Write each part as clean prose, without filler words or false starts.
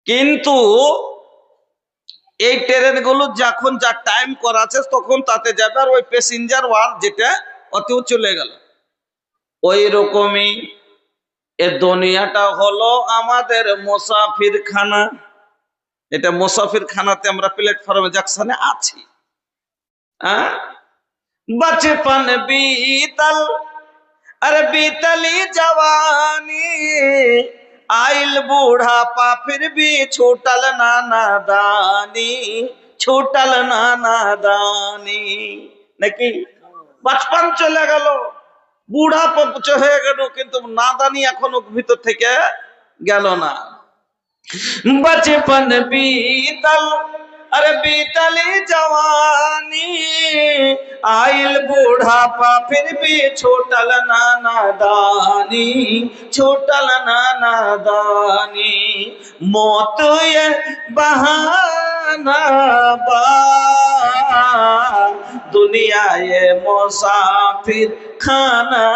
কিন্তু এই ট্রেনগুলো যখন যা টাইম করা আছে তখন তাতে যাবে, আর ওই প্যাসেঞ্জার ওয়ার যেটা অতেও চলে গেল। ওই রকমই এ দুনিয়াটা হলো আমাদের মুসাফির খানা। এটা মুসাফির খানাতে আমরা প্ল্যাটফর্মে জাকশনে আছি। बचपन बीतल अरे बीतली जवानी, आइल बूढ़ापा फिर भी छूटल ना नादानी, छूटल ना नादानी। নাকি বাচপান চলে গেল, বুড়াপা হয়ে গেল, কিন্তু নাদানি এখনো ভিতর থেকে গেল না। बचपन बीतल अरे बीतली जवानी, आइल बूढ़ापा फिर भी छूटल ना नादानी, छूटल ना नादानी। मौत ये बहाना बा, दुनिया ये मुसाफिर खाना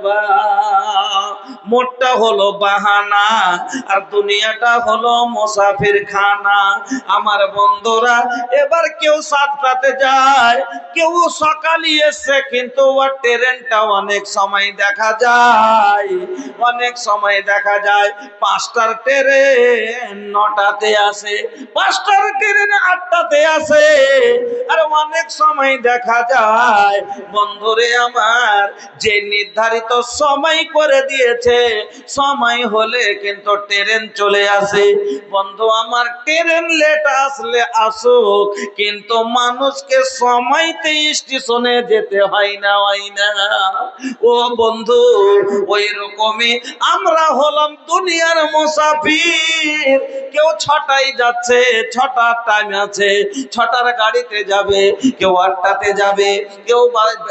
बा। মোটটা হলো বাহানা আর দুনিয়াটা হলো মুসাফির খানা। আমার বন্ধুরা, এবার কেউ 7টাতে যায়, কেউ সকালে এসে, কিন্তু ওর ট্রেনটা অনেক সময় দেখা যায়, অনেক সময় দেখা যায় 5টার ট্রেন 9টাতে আসে, 5টার ট্রেন 8টাতে আসে। আর অনেক সময় দেখা যায় বন্ধুরে আমার, যে নির্ধারিত সময় করে দিয়েছে, সময় হলে কিন্তু ট্রেন চলে আসে। বন্ধু আমার, ট্রেন লেট আসলে আসুক, কিন্তু মানুষকে সময়তে স্টেশনে যেতে হয় না, হয় না। ও বন্ধু, ওই রকমই আমরা হলাম দুনিয়ার মুসাফির। কেউ 6টায় যাচ্ছে, 6টার টাইম আছে, 6টার গাড়িতে যাবে, কেউ 8টাতে যাবে, কেউ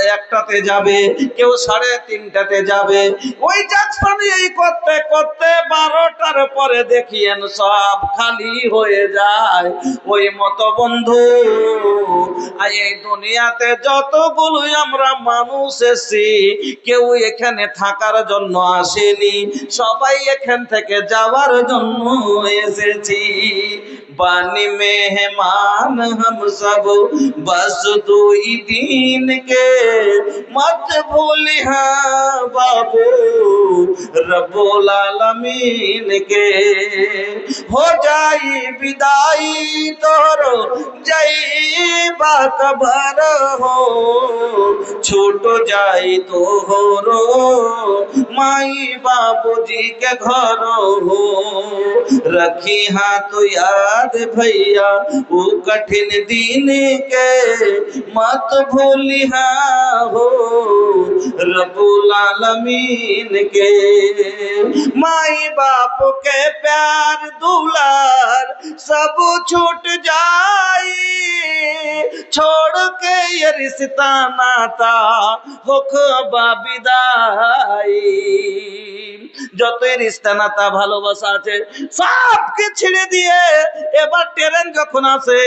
1টাতে যাবে, কেউ 3:30টাতে যাবে। ওই জাকশনে এই করতে করতে 12টার পরে দেখিয়েন সব খালি হয়ে যায়। ওই মতো বন্ধু, এই দুনিয়াতে যতগুলো আমরা মানুষ এসেছি, কেউ এখানে থাকার জন্য আসেনি, সবাই এখান থেকে যাওয়ার জন্য এসেছি। बानी मेहमान हम सब बस 2 दिन के, मत भूलिहा बाबू रब्बुल आलमीन के। हो जाई विदाई तोरो जाइबा कबर हो, छूट जाई तोरो माई बाबूजी के घर हो। रखी हाथ याद भैया वो कठिन दिन के, मत भूलिहा हो रब्बुल आलमीन के। माई बाप के प्यार दुलार सब छूट जाई, छोड़ के ये रिश्ता नाता होखबा বিদায়। যতই রিশতা নাতা ভালোবাসা আছে সবকে ছেড়ে দিয়ে এবার ট্রেন যখন আসে,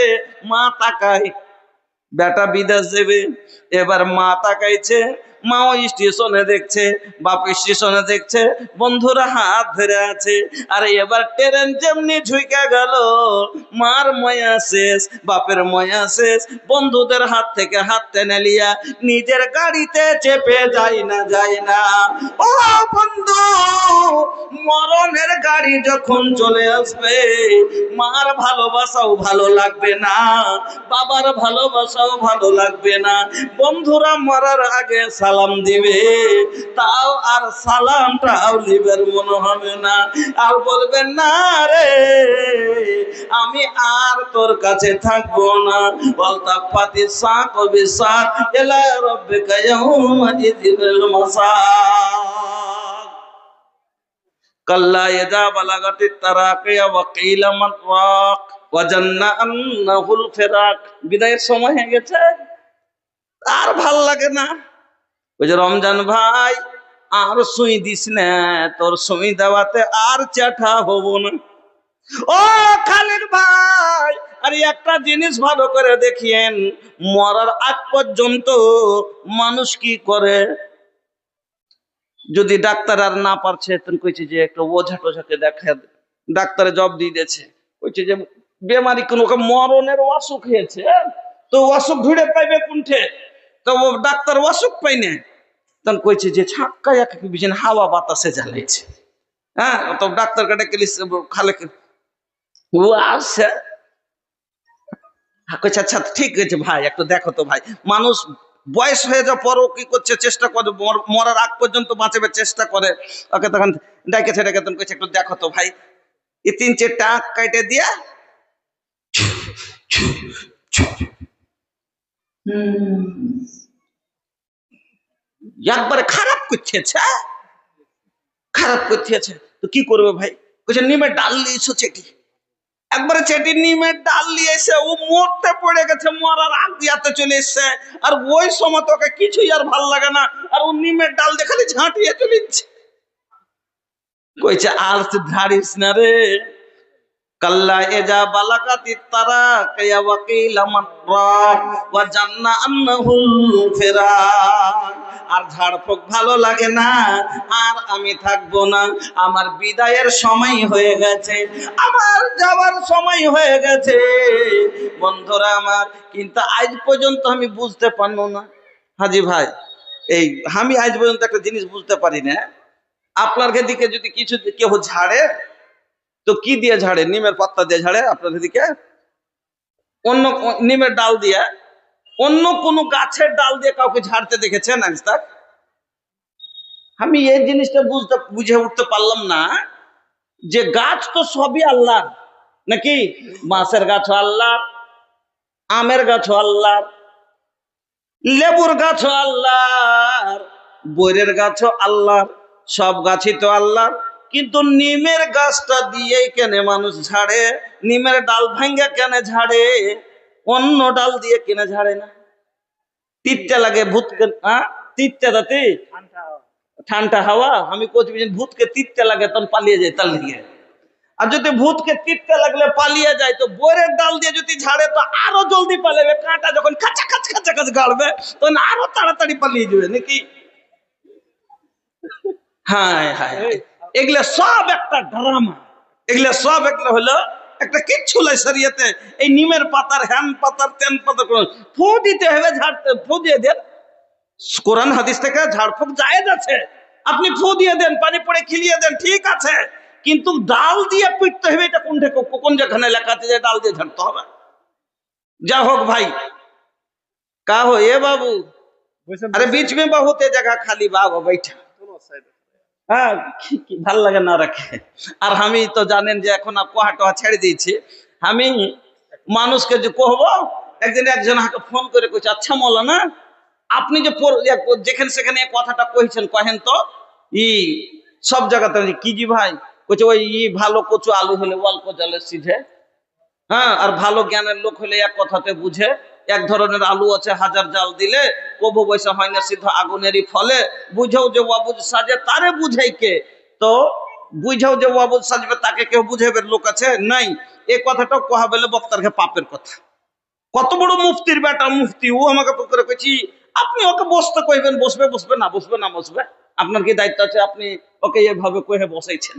মা তাকায়, বেটা বিদেশ যাবে, এবার মা তাকাইছে, মাও স্টেশনে দেখছে, বাপ স্টেশনে দেখছে, বন্ধুরা হাত ধরে আছে। আর এবার ট্রেন যেমনি ঝুঁকে গেল, মার ময়া শেষ, বাপের ময়া শেষ, বন্ধুদের হাত থেকে হাত টেনে লিয়া নিজের গাড়িতে চেপে যায় না, যায় না। ও বন্ধু, মরণের গাড়ি যখন চলে আসবে, মার ভালোবাসাও ভালো লাগবে না, বাবার ভালোবাসাও ভালো লাগবে না। বন্ধুরা মরার আগে সালাম দিবে, তাও আর সালামটাও লিবের মনে হবে না, আর বলবেন না রে আমি আর তোর কাছে থাকবো না। বলতা পাতি সাক বিসাক ইলা রাব্বিকা ইয়াউমা ইযিল মাসাক। কাল্লা ইযা বালাগাতিত তারাকিয়া ওয়া কিলা মান রাক ওয়া জান্না আন্নাহুল ফিরাক। বিদায়ের সময় হয়ে গেছে, আর ভাল লাগে না। ওই যে রমজান ভাই, আর সুই দিস না, তোর সুই দেওয়াতে আর চাঠা হব না। ও খালিদ ভাই, আরে একটা জিনিস ভালো করে দেখিয়েন, মরার আগ পর্যন্ত মানুষ কি করে। যদি ডাক্তার আর না পারছে, তখন কইছে যে একটা ওঝা টোঝাকে দেখা, ডাক্তারে জব দিয়ে দিয়েছে, বলছে যে বেমারি কোন মরণের অসুখ হয়েছে, তো অসুখ ধুড়ে পাইবে কোনঠে, তো ডাক্তার অসুখ পাই না, তখন কইছে যে ছাক্কা একে বিছেন হাওয়া বাতাসে জ্বালাইছে। হ্যাঁ, তো ডাক্তার কাটে গেলি খালে ও আসছে, কইছে আচ্ছা ঠিক আছে ভাই একটু দেখো তো ভাই। মানুষ বয়স হয়ে যাওয়ার পরও কি করছে, চেষ্টা করে মরার আগ পর্যন্ত বাঁচাবে চেষ্টা করে। ওকে তখন ডাইকেছে, ডেকে তখন কইছে একটু দেখো তো ভাই, এই 3-4টা কাটে দিয়া একবারে খারাপ করছে, খারাপ করছে। তো কি করবে ভাই? কইছে নিমের ডাল নিয়েছো চেটি, একবারে চেটি নিমের ডাল নিয়ে এসে ও মরতে পড়ে গেছে, মরার আগ দিয়াতে চলে এসছে। আর ওই সময় তোকে কিছুই আর ভাল লাগে না, আর ও নিমের ডাল দিয়ে খালি ঝাঁটিয়ে চলেছে। কইছে আর ধারিস না রে, কাল্লা এজা বালাকাতি তারাকা ওয়া কিলা মাররাক ওয়া জান্না আন্নাহুল ফিরাক। আর ঝাড়ফুঁক ভালো লাগে না, আর আমি থাকবো না, আমার বিদায়ের সময় হয়ে গেছে, আমার যাওয়ার সময় হয়ে গেছে বন্ধুরা আমার। কিন্তু আজ পর্যন্ত আমি বুঝতে পারলো না হাজি ভাই, এই আমি আজ পর্যন্ত একটা জিনিস বুঝতে পারি না, আপনার দিকে যদি কিছু কেউ ঝাড়ে তো কি দিয়ে ঝাড়ে? নিমের পাত্তা দিয়ে ঝাড়ে আপনাদের দিকে? অন্য নিমের ডাল দিয়ে? অন্য কোন গাছের ডাল দিয়ে কাউকে ঝাড়তে দেখেছেন আজ তাক? আমি এই জিনিসটা বুঝে উঠতে পারলাম না যে গাছ তো সবই আল্লাহ নাকি? বাঁশের গাছ আল্লাহ, আমের গাছ আল্লাহ, লেবুর গাছ আল্লাহ, বৈরের গাছ আল্লাহ, সব গাছই তো আল্লাহ। কিন্তু নিমের গাছটা দিয়েই কেন মানুষ ঝাড়ে? নিমের ডাল ভাঙ্গা কেন ঝাড়ে? অন্য ডাল দিয়ে কেন ঝাড়ে না? তিতটা লাগে ভূতকে, তিতটা দাতে ঠান্ডা হাওয়া, আমি কোচ ভূতকে তিতটা লাগে তখন পালিয়ে যায় তার লিগে। আর যদি ভূতকে তিতটা লাগলে পালিয়ে যায়, তো বৈরের ডাল দিয়ে যদি ঝাড়ে তো আরো জলদি পালাবে, কাঁটা যখন কাছা কাছ কাছা কাছ গাড়বে তখন আরো তাড়াতাড়ি পালিয়ে যাবে নাকি? হ্যাঁ হ্যাঁ, এগুলা সব একটা ড্রামা, এগুলা সব একটা হলো একটা কিচ্ছু লাই শরীয়তে। এই নিমের পাতার হ্যান পাতার তেন পাতার ফু দিতে হবে, ঝাড়তে ফু দিয়ে দেন, কোরআন হাদিস থেকে ঝাড়ফুঁক জায়েজ আছে, আপনি ফু দিয়ে দেন, পানি পড়ে খিলিয়ে দেন, ঠিক আছে, কিন্তু ডাল দিয়ে পিটতে হবে এটা কোন যেখানে লেখা আছে যে ডাল দিয়ে ঝাড়তে হবে? যা হোক ভাই, কা हो ये बाबू? अरे बीच में बहुत है जगह खाली, बाबा बैठा। হ্যাঁ, ভাল লাগে না রাখে। আর আমি তো জানেন যে এখন কোহা টোহা ছেড়ে দিয়েছি। আমি মানুষকে যে কহবো, একদিন একজন হাকে ফোন করে কইছে, আচ্ছা মৌলানা আপনি যে যেখানে সেখানে কথাটা কইছেন কহেন তো ই সব জায়গাতে কি জি ভাই? কইছে ওই ভালো কচু আলু হলে অল্প জলে সিঝে, হ্যাঁ, আর ভালো জ্ঞানের লোক হলে এক কথাতে বুঝে। এক ধরনের আলু আছে হাজার জাল দিলে কবু বৈশা হয় না সিদ্ধ আগুনেরই ফলে, বুঝাও যে অবুঝ সাজে তারে বুঝাই কে? তো বুঝাও যে অবুঝ সাজবে তাকে কেউ বুঝাইবে লোক আছে নাই? এই কথাটাও কহা বলে বক্তার পাপের কথা। কত বড় মুফতির বেটা মুফতি, ও আমাকে করে কইছি আপনি ওকে বসতে কইবেন, বসবে বসবে, না বসবে না বসবে, আপনার কি দায়িত্ব আছে? আপনি ওকে এভাবে কহে বসাইছেন।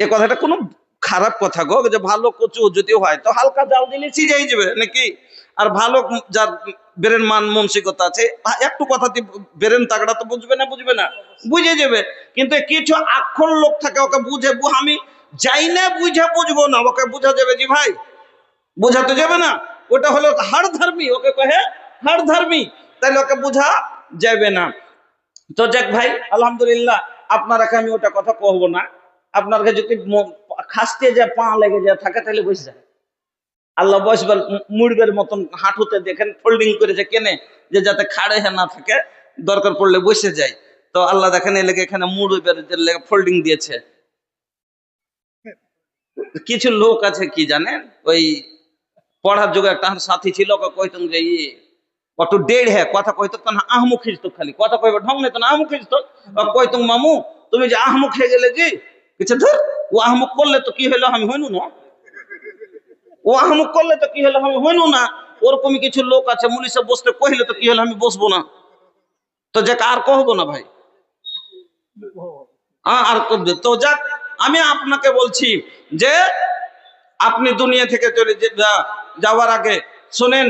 এ কথাটা কোনো খারাপ কথা গো, যে ভালো কচু যদি হয় তো হালকা জাল দিলে সিজেই যাবে নাকি? আর ভালো যার ব্রেন মান মানসিকতা আছে একটু কথা ব্রেন তাগড়া তো বুঝবে না, বুঝবে না, বুঝে যাবে। কিন্তু কিছু আক্ষর লোক থাকে ওকে বুঝে, আমি যাই না বুঝে বুঝবো না, ওকে বুঝা যাবে জি ভাই, বুঝাতে যাবে না, ওটা হলো হাড় ধর্মী, ওকে কহে হাড় ধর্মী, তাইলে ওকে বুঝা যাবে না। তো যাক ভাই, আলহামদুলিল্লাহ, আপনারাকে আমি ওটা কথা কহবো না। আপনার যদি খাসতে যে পা লেগে যায় থাকে তাহলে বসে যায়, আল্লাহ বসবার মুড়বের মতন হাঁটুতে দেখেন ফোল্ডিং করেছে কেনে, যে যাতে খাড়ে না থাকে, দরকার পড়লে বসে যায়। তো আল্লাহ দেখেন এ লেগে এখানে মুড়বের লেগে ফোল্ডিং দিয়েছে। কিছু লোক আছে কি জানেন, ওই পড়ার যুগে একটা সাথী ছিল, ওকে কইতাম যে কত দেড় হ্যাঁ কথা কইতো, আহমু খিজত, খালি কথা কইবে ঢং নেই তো আহমু খিজত। কইতুম মামু তুমি যে আহমুক খেয়ে গেলে যে কিছু ধর, ও আহমুক করলে তো কি হলো আমি হইনু না, ও আহমুক করলে তো কি হলো আমি হইনু না। ওরকমই কিছু লোক আছে, মুনিসে বসতে কইলে তো কি হলো আমি বসবো না। তো যাক আর কহবো না ভাই, আর তো যাক, আমি আপনাকে বলছি যে আপনি দুনিয়া থেকে চলে যাওয়ার আগে শুনেন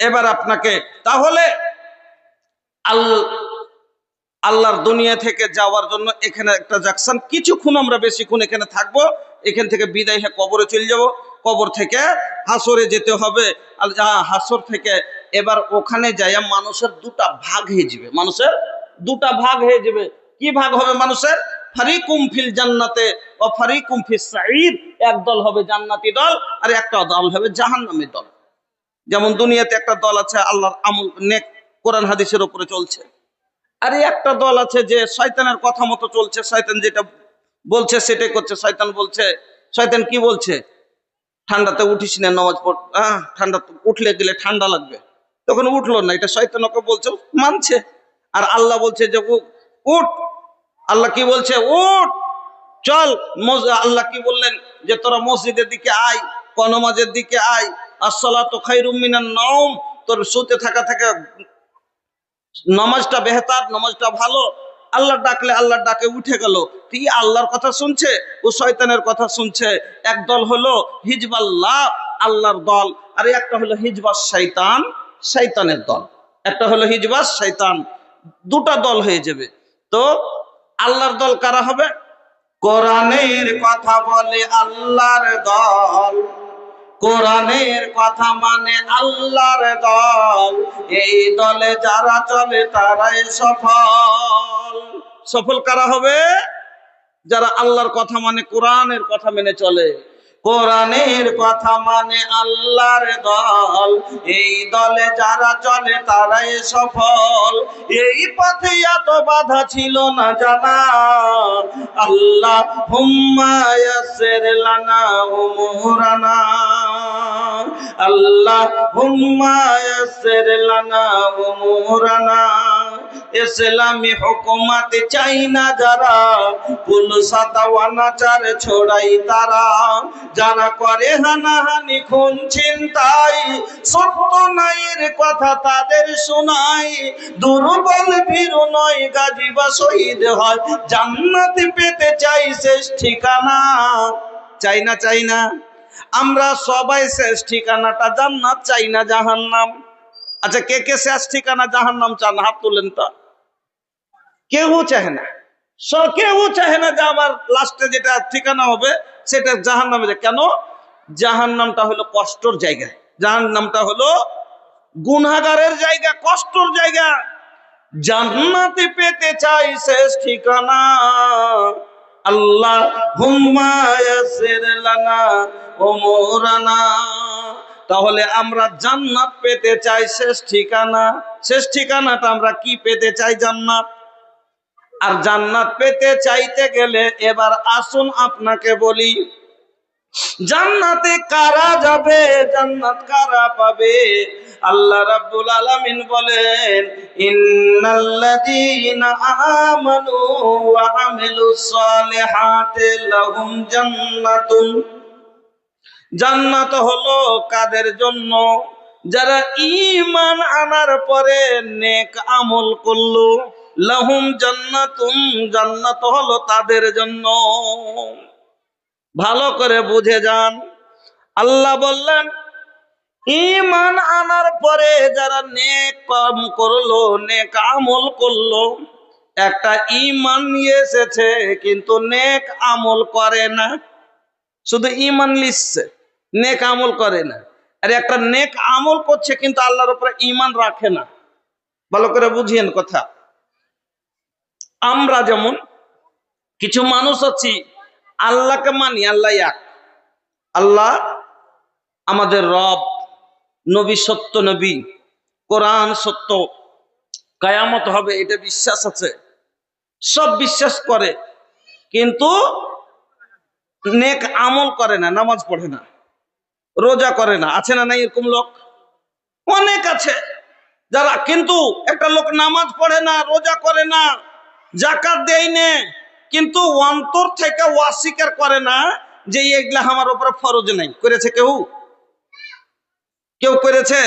এবার আপনাকে, তাহলে আল্লাহর দুনিয়া থেকে যাওয়ার জন্য এখানে একটা জাকশন, কিছুক্ষণ আমরা বেশিক্ষণ এখানে থাকবো, এখান থেকে বিদায় হয়ে কবরে চলে যাব, কবর থেকে হাসরে যেতে হবে। হাসর থেকে এবার ওখানে যাইয়া মানুষের দুটা ভাগ হয়ে যাবে, মানুষের দুটা ভাগ হয়ে যাবে। কি ভাগ হবে মানুষের? ফারিকুম ফিল জান্নাতে ও ফারিকুম ফিস সাঈর, এক দল হবে জান্নাতি দল আর একটা দল হবে জাহান্নামী দল। যেমন দুনিয়াতে একটা দল আছে আল্লাহর আমল নেক কোরআন হাদিসের উপরে চলছে, আর একটা দল আছে যে শয়তানের কথা মতো চলছে, শয়তান যেটা বলছে সেটাই করছে। শয়তান বলছে, শয়তান কি বলছে? ঠান্ডাতে উঠিস না, নামাজ পড়, ঠান্ডা উঠলে গেলে ঠান্ডা লাগবে, তখন উঠলো না, এটা শয়তান ওকে বলছে, মানছে। আর আল্লাহ বলছে যে উঠ, আল্লাহ কি বলছে? উঠ, চল। আল্লাহ কি বললেন? যে তোরা মসজিদের দিকে আয়, নামাজের দিকে আয়, আসসালাতু খায়রুম মিনান নাওম, তোর শুতে থাকা থেকে নামাজটা বেহতার, নামাজটা ভালো। আল্লাহ ডাকলে আল্লাহর ডাকে উঠে গেল, তুই আল্লাহর কথা শুনছে, ও শয়তানের কথা শুনছে। এক দল হলো হিজবাল্লাহ, আল্লাহর দল, আর একটা হলো হিজবাস শয়তান, শয়তানের দল। একটা হলো হিজবাস শয়তান, দুটা দল হয়ে যাবে। তো আল্লাহর দল কারা হবে? কোরআনের কথা বলে আল্লাহর দল, কোরআনের কথা মানে আল্লাহর দল, এই দলে যারা চলে তারাই সফল। সফল কারা হবে? যারা আল্লাহর কথা মানে, কোরআনের কথা মেনে চলে। কোরআনের কথা মানে আল্লাহর দল, এই দলে যারা চলে তারাই সফল। এই পথে এত বাধা ছিল না জানা, আল্লাহ হুম্মা ইয়াসসির লানা উমুরানা, আল্লাহ হুম্মা ইয়াসসির লানা উমুরানা। ইসলামী হুকুমত চাই না যারা, কুল সাতাওয়ানাচার ছড়াই তারা, যারা করে হানাহানি খুন ছিনতাই, সত্য নাইয়ের কথা তাদের শোনাই, দুর্বল ভীরু নয় গাজী বা শহীদ হয়, জান্নাত পেতে চাই শেষ ঠিকানা। চাই না? চাই না? আমরা সবাই শেষ ঠিকানাটা জান্নাত, চাই না জাহান্নাম। আচ্ছা, কে কে শেষ ঠিকানা জাহান্নাম চান? হাত তুলেন তো। কেউ চায় না, কেউ চায় না যে আমার লাস্টে যেটা ঠিকানা হবে সেটা জাহান্নামে। কেন? জাহান্নামটা হলো কষ্টের জায়গা, জাহান্নামটা হলো গুনাহগারের জায়গা, কষ্টের জায়গা। জান্নাতে পেতে চাই শেষ ঠিকানা, আল্লাহ হুম্মা ইয়াসসির লানা উমুরানা। তাহলে আমরা জান্নাত পেতে চাই শেষ ঠিকানা। শেষ ঠিকানাটা আমরা কি পেতে চাই? জান্নাত। আর জান্নাত পেতে চাইতে গেলে এবার আসুন আপনাকে বলি, জান্নাতে কারা যাবে, জান্নাত কারা পাবে? আল্লাহ রাব্বুল আলামিন বলেন, ইন্নাল্লাযীনা আমানু ওয়া আমিলুস সালিহাতি লাহুম জান্নাতুন। জান্নাত হলো কাদের জন্য? যারা ঈমান আনার পরে নেক আমল করলো, লাহুম জান্নাতুন, জান্নাত হলো তাদের জন্য। ভালো করে বুঝে যান। আল্লাহ বললেন, ঈমান আনার পরে যারা নেক কর্ম করলো, নেক আমল করলো, একটা ঈমান নিয়ে এসেছে কিন্তু নেক আমল করে না, শুধু ঈমান লিখছে, নেক আমল করে না। আর একটা নেক আমল করছে কিন্তু আল্লাহর উপরে ঈমান রাখে না। ভালো করে বুঝিয়েন কথা। আমরা যেমন কিছু মানুষ আছি, আল্লাহকে মানি, আল্লাহ এক, আল্লাহ আমাদের রব, নবী সত্য নবী, কোরআন সত্য, কিয়ামত হবে, এটা বিশ্বাস আছে, সব বিশ্বাস করে, কিন্তু নেক আমল করে না, নামাজ পড়ে না, রোজা করে না। আছে না নাই এরকম লোক? অনেক আছে যারা, কিন্তু একটা লোক নামাজ পড়ে না, রোজা করে না, যাকাত দেয় না, কিন্তু অন্তর থেকে অস্বীকার করে না যে এগুলা আমার উপরে ফরজ নাই। করেছে কেউ? কেউ করেছে?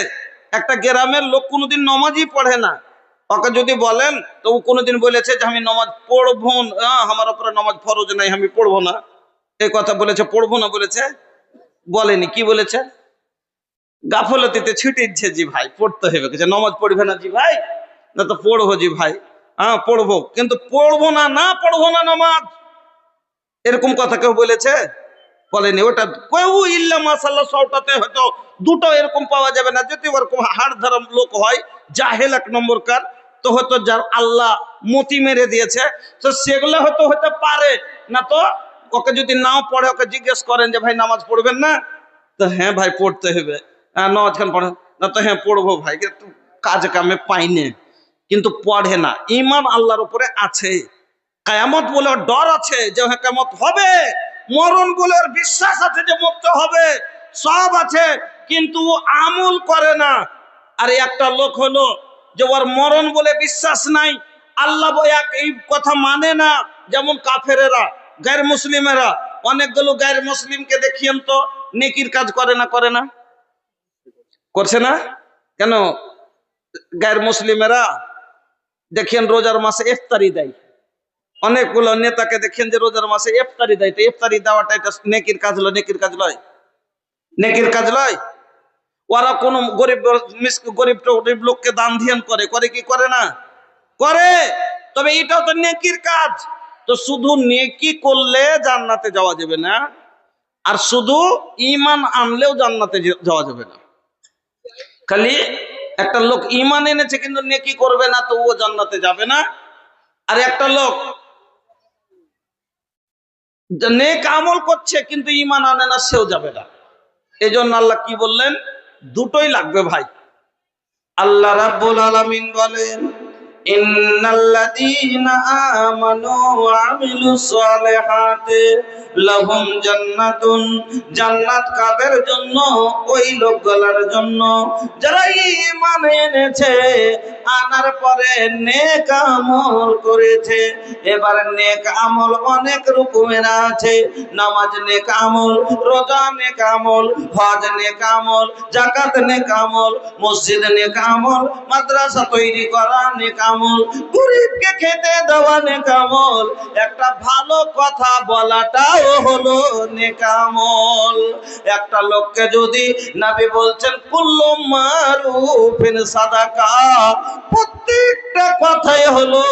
একটা গ্রামের লোক কোনোদিন নামাজই পড়ে না, ওকে যদি বলেন তো ও কোনোদিন বলেছে যে আমি নামাজ পড়বো না, আমার উপরে নামাজ ফরজ নাই, আমি পড়বো না। এই কথা বলেছে? পড়বো না বলেছে? বলেনি, কি বলেছে? গাফলতিতে ছুটিছে জি ভাই, পড়তে হবে। কিছু নমাজ পড়বে না জি ভাই? না তো পড়বো জি ভাই, হ্যাঁ পড়বো, কিন্তু পড়বো না, না পড়বো না নামাজ, এরকম কথা কেউ বলেছে? বলেনি। ওটা কেউ ইল্লা মাশাআল্লাহ 100টাতে হয়তো দুটো এরকম পাওয়া যাবে না, যদি ওরকম হাড় ধরম লোক হয়, জাহেল এক নম্বর কার, তো হয়তো যার আল্লাহ মতি মেরে দিয়েছে, তো সেগুলো হয়তো হতে পারে। না তো ওকে যদি নাও পড়ে, ওকে জিজ্ঞেস করেন যে ভাই নামাজ পড়বেন না, তো হ্যাঁ ভাই পড়তে হবে। নামাজ খান পড়েন না, তো হ্যাঁ পড়বো ভাই, কিন্তু কাজ কামে পাইনি, কিন্তু পড়ে না। ঈমান আল্লাহর উপরে আছে, কিয়ামত বলে ওর ডর আছে যে হ্যাঁ কিয়ামত হবে, মরণ বলে ওর বিশ্বাস আছে যে মরতে হবে, সব আছে, কিন্তু ও আমল করে না। আর একটা লোক হলো যে ওর মরণ বলে বিশ্বাস নাই, আল্লাহ এই কথা মানে না, যেমন কাফেরেরা, গায়ের মুসলিমেরা, অনেকগুলো গায়ের মুসলিমকে দেখিয়েন তো নেকির কাজ করে না, করে না, করছে না কেন? গায়ের মুসলিমেরা দেখেন রোজার মাসে ইফতারি দেয়, অনেকগুলো নেতাকে দেখেন যে রোজার মাসে ইফতারি দেয়, তো ইফতারি দেওয়াটা এটা নেকির কাজ লয়? নেকির কাজ লয়? নেকির কাজ লয়? ওরা কোন গরিব গরিব লোককে দান ধ্যান করে, করে কি করে না? করে। তবে এটাও তো নেকির কাজ। তো শুধু নেকি করলে জান্নাতে যাওয়া যাবে না, আর শুধু ঈমান আনলেও জান্নাতে যাওয়া যাবে না। খালি একটা লোক ঈমান এনেছে কিন্তু নেকি করবে না, তো ও জান্নাতে যাবে না। আর একটা লোক নেক আমল করছে কিন্তু ঈমান আনে না, সেও যাবে না। এই জন্য আল্লাহ কি বললেন? দুটোই লাগবে ভাই। আল্লাহ রাব্বুল আলামিন বলেন, ইন্নাল্লাযীনা আমানু ওয়া আমিলুস সালিহাতি লাহুম জান্নাতুন, জান্নাত কাদের জন্য? ওই লোকগুলোর জন্য যারা ঈমান এনেছে, আনার পরে নেক আমল করেছে। এবার নেক আমল অনেক রকমের আছে, নামাজ নেক আমল, রোজা নেক আমল, হজ নেক আমল, যাকাত নেক আমল, মসজিদ নেক আমল, মাদ্রাসা তৈরি করা নেক আমল, গরিবকে খেতে দেওয়া নেক আমল, একটা ভালো কথা বলাটাও হলো নেক আমল। একটা লোককে যদি নবী বলছেন কুল্লু মারুফিন সাদাকা, প্রত্যেকটা কথাই হলো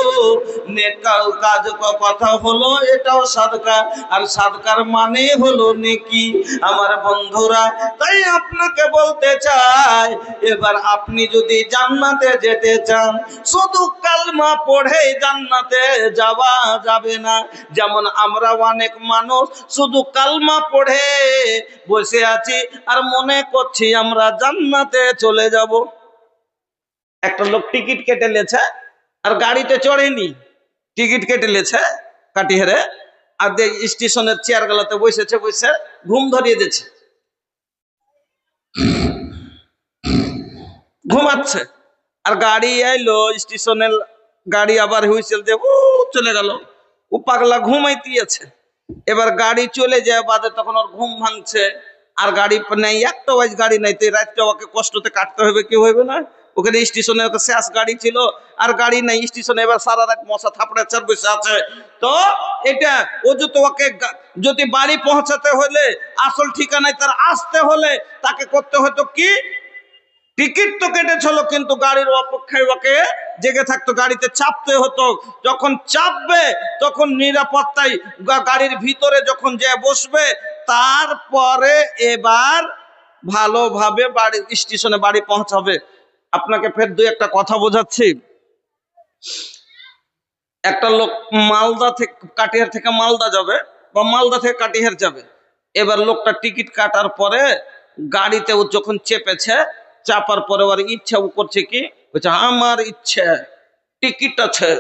নেক কাজ, কথা হলো এটাও সাদকা, আর সাদকার মানে হলো নেকি। আমার বন্ধুরা, তাই আপনাকে বলতে চাই, এবার আপনি যদি জান্নাতে যেতে চান, শুধু কালমা পড়ে জান্নাতে যাওয়া যাবে না। যেমন আমরা অনেক মানুষ শুধু কালমা পড়ে বসে আছি আর মনে করছি আমরা জান্নাতে চলে যাব। একটা লোক টিকিট কেটে লেছে আর গাড়িতে চড়েনি, টিকিট কেটে লেছে কাটিহারে, আর স্টেশনের চেয়ার গুলোতে বসেছে, বসে ঘুম ধরিয়ে দিচ্ছে, ঘুমাচ্ছে। আর গাড়ি আইলো স্টেশনের গাড়ি, আবার হুইসেল দিয়ে ও চলে গেল, ও পাগলা ঘুমাইতেছে। এবার গাড়ি চলে যায় বাদে, তখন ওর ঘুম ভাঙছে, আর গাড়ি নাই, একটা ওয়াইজ গাড়ি নাই, তো রাতটা ওকে কষ্টতে কাটতে হবে, কি হইবে না? ওখানে স্টেশনে ওকে শেষ গাড়ি ছিল, আর গাড়ি নাই স্টেশনে, এবার সারা রাত মশা থাপড়ে চার বসে আছে। তো এটা ও যদি ওকে যদি বাড়ি পৌঁছাতে হলে, আসল ঠিকানায় তার আসতে হলে, তাকে করতে হতো কি, টিকিট তো কেটেছিল কিন্তু গাড়ির অপেক্ষায় ওকে জেগে থাকতো, গাড়িতে চাপতে হতো। যখন চাপবে তখন নিরাপত্তায় গাড়ির ভিতরে যখন যে বসবে, তারপরে এবার ভালোভাবে বাড়ি স্টেশনে বাড়ি পৌঁছাবে। আপনাকে ফের দুই একটা কথা বোঝাচ্ছি। একটা লোক মালদা থেকে, কাটিহার থেকে মালদা যাবে, বা মালদা থেকে কাটিহার যাবে। এবার লোকটা টিকিট কাটার পরে গাড়িতে ও যখন চেপেছে, চাপার পরে ওর ইচ্ছা ও করছে কি, বলছে আমার ইচ্ছে টিকিট আছে,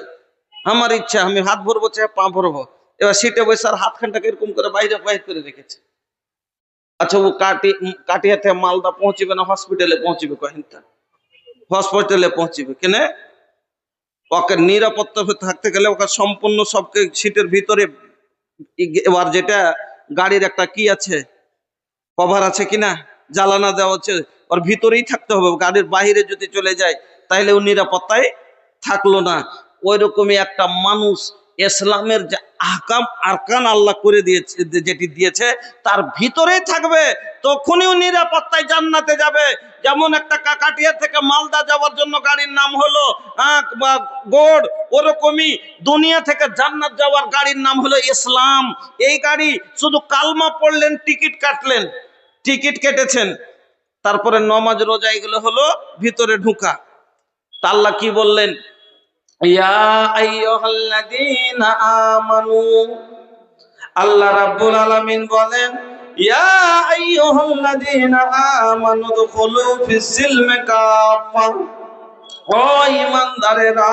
আমার ইচ্ছা আমি হাত ভরবো, চাই পা ভরবো। এবার সিটে বসে আর হাতখানটাকে এরকম করে বাইরে বাইরে করে রেখেছে। আচ্ছা ও কাটিয়া থেকে মালদা পৌঁছিবে না হসপিটালে পৌঁছিবে? কহিনটা হসপিটালে পৌঁছিবে কেনে? ওকে নিরাপত্তা থাকতে গেলে ওকে সম্পূর্ণ সবকে সিটের ভিতরে, এবার যেটা গাড়ির একটা কি আছে, কভার আছে কিনা, জ্বালানা দেওয়া হচ্ছে, ওর ভিতরেই থাকতে হবে। গাড়ির বাইরে যদি চলে যায় তাহলে ও নিরাপত্তায় থাকলো না। ওই রকমই একটা মানুষ ইসলামের যে আহকাম আরকান আল্লাহ করে দিয়েছে, যেটি দিয়েছে তার ভিতরেই থাকবে, তখনই নিরাপত্তায় জান্নাতে যাবে। যেমন একটা কাকাটিয়া থেকে মালদা যাওয়ার জন্য গাড়ির নাম হলো গোড়, ওরকমই দুনিয়া থেকে জান্নাত যাওয়ার গাড়ির নাম হলো ইসলাম। এই গাড়ি শুধু কালমা পড়লেন, টিকিট কাটলেন, টিকিট কেটেছেন, তারপরে নমাজ রোজা এগুলো হলো ভিতরে ঢুকা। তা আল্লাহ কি বললেন? ইয়া আইয়ুহাল্লাযীনা আমানু, আল্লাহ রাব্বুল আলামিন বলেন, ইয়া আইয়ুহাল্লাযীনা আমানু দুখুলু ফিস সিলমি কাফা, ও ঈমানদারেরা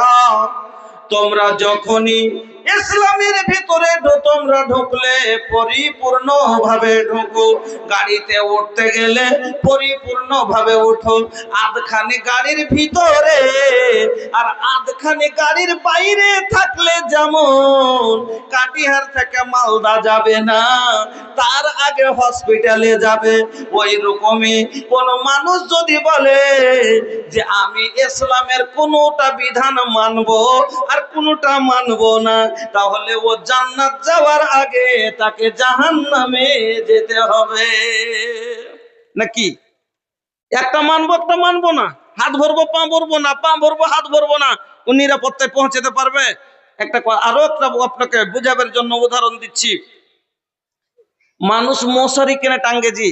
তোমরা যখনই ইসলামের ভিতরে তোমরা ঢুকলে পরিপূর্ণ ভাবে ঢুকো। গাড়িতে উঠতে গেলে পরিপূর্ণ ভাবে উঠো। আধখানি গাড়ির ভিতরে আর আধখানি গাড়ির বাইরে থাকলে যেমন কাটিহার থেকে মালদা যাবে না, তার আগে হসপিটালে যাবে, ওই রকমই কোন মানুষ যদি বলে যে আমি ইসলামের কোনটা বিধান মানবো আর কোনটা মানবো না, তাহলে ও জান্নাত যাওয়ার আগে তাকে জাহান্নামে যেতে হবে। নাকি একটা মানবো একটা মানবো না, হাত ভরবো পা ভরবো না, পা ভরবো হাত ভরবো না, ও নিরাপত্তায় পৌঁছাতে পারবে? আরো একটা আপনাকে বুঝাবার জন্য উদাহরণ দিচ্ছি। মানুষ মশারি কেনে টাঙ্গে, জি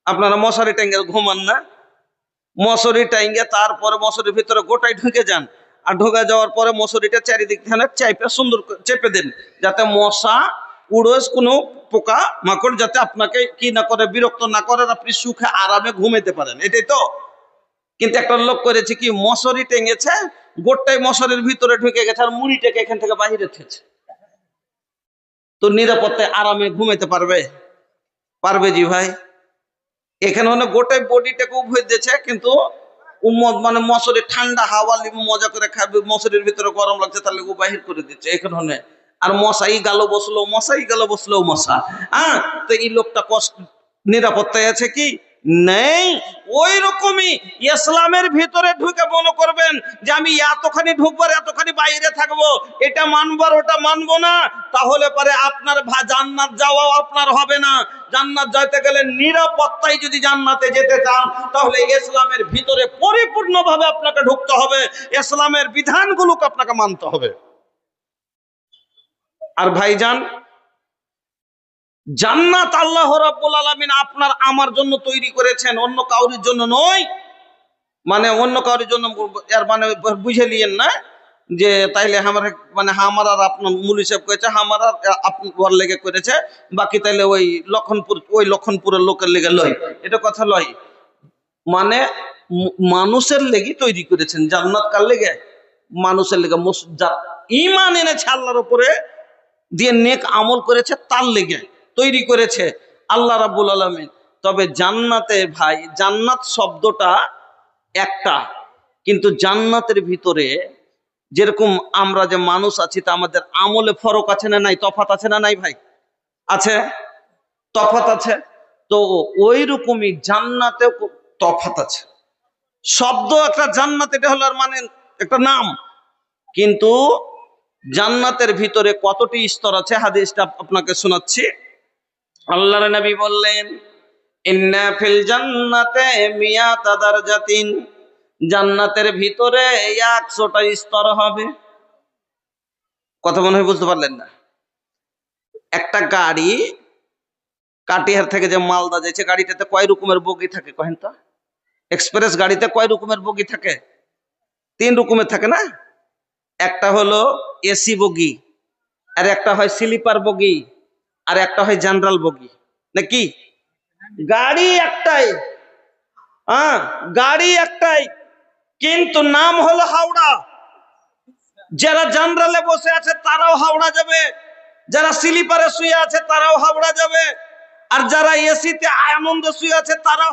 আপনারা মশারি টাঙ্গে ঘুমান না? মশারি টাঙ্গে তারপরে মশারির ভিতরে গোটাই ঢুকে যান, আর ঢোকা যাওয়ার পরে মশারিটা চারিদিক থেকে চাইপে সুন্দর চেপে দেন, যাতে মশা উড়োস কোনো পোকা মাকড় যাতে আপনাকে কি না করে, বিরক্ত না করে, আপনি সুখে আরামে ঘুমাইতে পারেন, এটাই তো। কিন্তু একটা লোক করেছে কি, মশারি টেঙেছে, গোটাই মশারির ভিতরে ঢুকে গেছে আর মুড়িটাকে এখান থেকে বাহিরে থেছে। তো নিরাপত্তায় আরামে ঘুমাইতে পারবে? পারবে জি ভাই? এখানে মানে গোটাই বডিটাকে উভয় দিয়েছে, কিন্তু মানে মশারি ঠান্ডা হাওয়া মজা করে খাবে, মশারির ভিতরে গরম লাগছে তাহলে ও বাহির করে দিচ্ছে এখানে। আর মশাই গালো বসলো, মশাই গালো বসলো মশা। হ্যাঁ, তো এই লোকটা কষ্ট নিরাপত্তায় আছে কি? নেই। ওই রকমই ইসলামের ভিতরে ঢুকে মনে করবেন যে আমি এতখানি ঢুকবো আর এতখানি বাইরে থাকবো, এটা মানবো আর ওটা মানবো না, তাহলে পরে আপনার জান্নাত যাওয়াও আপনার হবে না। জান্নাত যাইতে গেলে নিরাপত্তায় যদি জান্নাতে যেতে চান, তাহলে ইসলামের ভিতরে পরিপূর্ণভাবে আপনাকে ঢুকতে হবে, ইসলামের বিধানগুলোকে আপনাকে মানতে হবে। আর ভাইজান, জান্নাত আল্লাহ রাব্বুল আলামিন আপনার আমার জন্য তৈরি করেছেন, অন্য কাউরির জন্য নয়। মানে অন্য কাউরির জন্য এর মানে বুঝে নিয়েন না যে তাইলে আমার মানে আমার আর আপনার মূল হিসাব করেছে, আমার আর আপনার লেগে করেছে, বাকি তাইলে ওই লক্ষণপুরের লোকের লেগে লয়, এটা কথা লয়। মানে মানুষের লেগে তৈরি করেছেন জান্নাত, কার লেগে? মানুষের লেগে। যার ঈমান এনেছে আল্লাহর উপরে, দিয়ে নেক আমল করেছে, তার লেগে তৈরি করেছে আল্লাহ রাব্বুল আলামিন। তবে জান্নাতে ভাই, জান্নাত শব্দটা একটা, কিন্তু জান্নাতের ভিতরে যেরকম আমরা যে মানুষ আছি, তা আমাদের আমলে ফরক আছে না নাই, তফাৎ আছে না নাই ভাই? আছে, তফাৎ আছে। তো ওই রকমই জান্নাতে তফাৎ আছে। শব্দ একটা জান্নাত, এটা হলো মানে একটা নাম, কিন্তু জান্নাতের ভিতরে কতটি স্তর আছে হাদিসটা আপনাকে শোনাচ্ছি। আল্লাহর নবী বললেন, ইন্না ফিল জান্নাতে মিয়াতা দারজাতিন, জান্নাতের ভিতরে 100টা স্তর হবে। কথা মনে হয় বুঝতে পারলেন না? একটা গাড়ি কাটিহার থেকে যে মালদা যাচ্ছে, গাড়িটাতে কয় রকমের বগি থাকে কহেন তো? এক্সপ্রেস গাড়িতে কয় রকমের বগি থাকে? 3 রকমের থাকে না? একটা হলো এসি বগি, আর একটা হয় স্লিপার বগি, আর একটা হয় জেনারেল বগি, নাকি? গাড়ি একটাই, হ্যাঁ গাড়ি একটাই, কিন্তু নাম হলো হাওড়া। যারা জেনারেলে বসে আছে তারাও হাওড়া যাবে, যারা স্লিপারে শুয়ে আছে তারাও হাওড়া যাবে, আর যারা এসিতে আনন্দে শুয়ে আছে তারাও